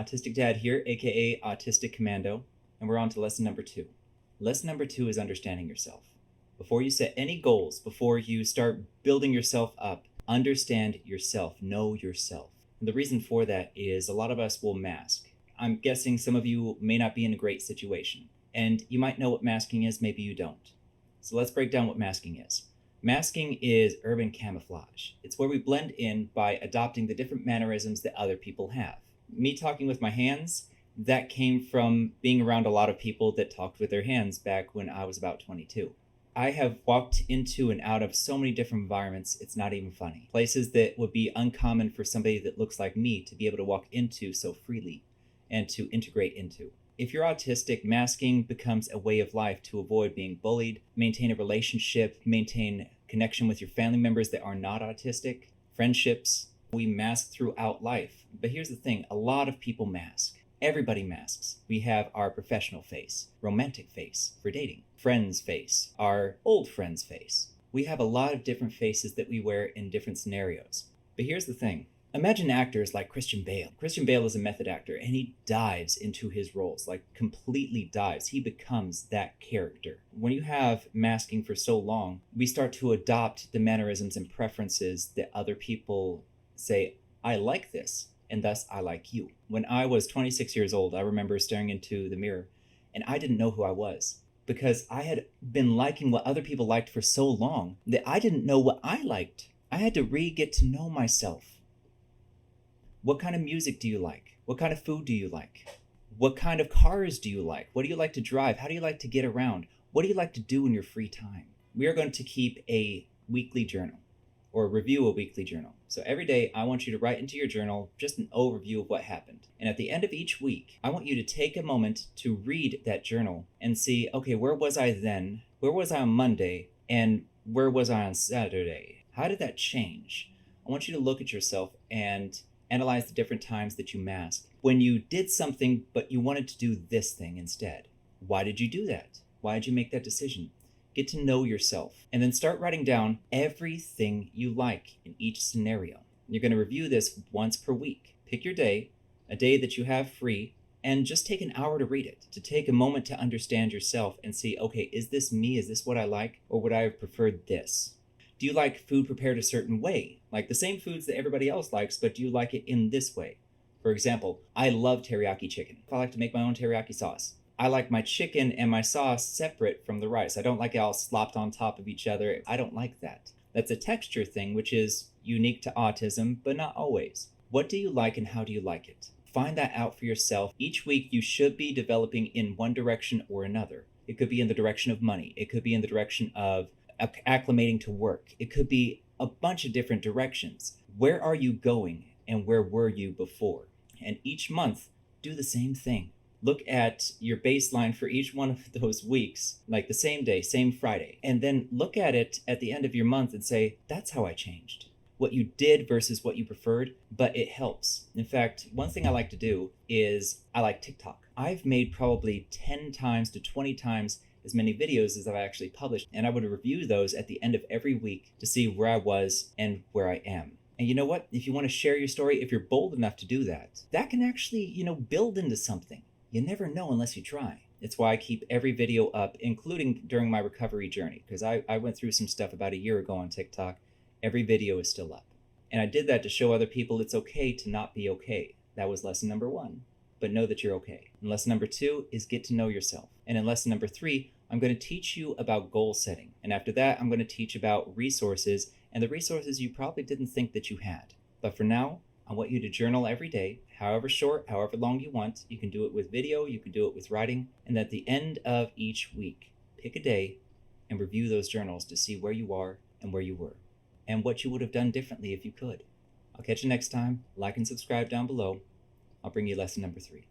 Autistic Dad here, aka Autistic Commando, and we're on to lesson number 2. Lesson number 2 is understanding yourself. Before you set any goals, before you start building yourself up, understand yourself, know yourself. And the reason for that is a lot of us will mask. I'm guessing some of you may not be in a great situation, and you might know what masking is, maybe you don't. So let's break down what masking is. Masking is urban camouflage. It's where we blend in by adopting the different mannerisms that other people have. Me talking with my hands, that came from being around a lot of people that talked with their hands back when I was about 22. I have walked into and out of so many different environments, it's not even funny. Places that would be uncommon for somebody that looks like me to be able to walk into so freely and to integrate into. If you're autistic, masking becomes a way of life to avoid being bullied, maintain a relationship, maintain connection with your family members that are not autistic, friendships. We mask throughout life. But here's the thing, a lot of people mask. Everybody masks. We have our professional face, romantic face for dating, friend's face, our old friend's face. We have a lot of different faces that we wear in different scenarios. But here's the thing. Imagine actors like Christian Bale. Christian Bale is a method actor, and he dives into his roles, like completely dives. He becomes that character. When you have masking for so long, we start to adopt the mannerisms and preferences that other people say, I like this, and thus I like you. When I was 26 years old, I remember staring into the mirror, and I didn't know who I was, because I had been liking what other people liked for so long that I didn't know what I liked. I had to get to know myself. What kind of music do you like? What kind of food do you like? What kind of cars do you like? What do you like to drive? How do you like to get around? What do you like to do in your free time? We are going to keep a weekly journal or review a weekly journal. So every day I want you to write into your journal just an overview of what happened. And at the end of each week, I want you to take a moment to read that journal and see, okay, where was I then? Where was I on Monday? And where was I on Saturday? How did that change? I want you to look at yourself and analyze the different times that you mask. When you did something, but you wanted to do this thing instead. Why did you do that? Why did you make that decision? Get to know yourself, and then start writing down everything you like in each scenario. You're going to review this once per week. Pick your day, a day that you have free, and just take an hour to read it, to take a moment to understand yourself and see, okay, is this me? Is this what I like? Or would I have preferred this? Do you like food prepared a certain way? Like the same foods that everybody else likes, but do you like it in this way? For example, I love teriyaki chicken. I like to make my own teriyaki sauce. I like my chicken and my sauce separate from the rice. I don't like it all slopped on top of each other. I don't like that. That's a texture thing, which is unique to autism, but not always. What do you like and how do you like it? Find that out for yourself. Each week you should be developing in one direction or another. It could be in the direction of money. It could be in the direction of acclimating to work. It could be a bunch of different directions. Where are you going and where were you before? And each month, do the same thing. Look at your baseline for each one of those weeks, like the same day, same Friday, and then look at it at the end of your month and say, that's how I changed. What you did versus what you preferred, but it helps. In fact, one thing I like to do is I like TikTok. I've made probably 10 times to 20 times as many videos as I've actually published, and I would review those at the end of every week to see where I was and where I am. And you know what? If you want to share your story, if you're bold enough to do that, that can actually, build into something. You never know unless you try. It's why I keep every video up, including during my recovery journey, because I went through some stuff about a year ago on TikTok. Every video is still up. And I did that to show other people it's okay to not be okay. That was lesson number 1. But know that you're okay. And lesson number 2 is get to know yourself. And in lesson number 3, I'm going to teach you about goal setting. And after that, I'm going to teach about resources and the resources you probably didn't think that you had. But for now, I want you to journal every day, however short, however long you want. You can do it with video, you can do it with writing. And at the end of each week, pick a day and review those journals to see where you are and where you were, and what you would have done differently if you could. I'll catch you next time. Like and subscribe down below. I'll bring you lesson number 3.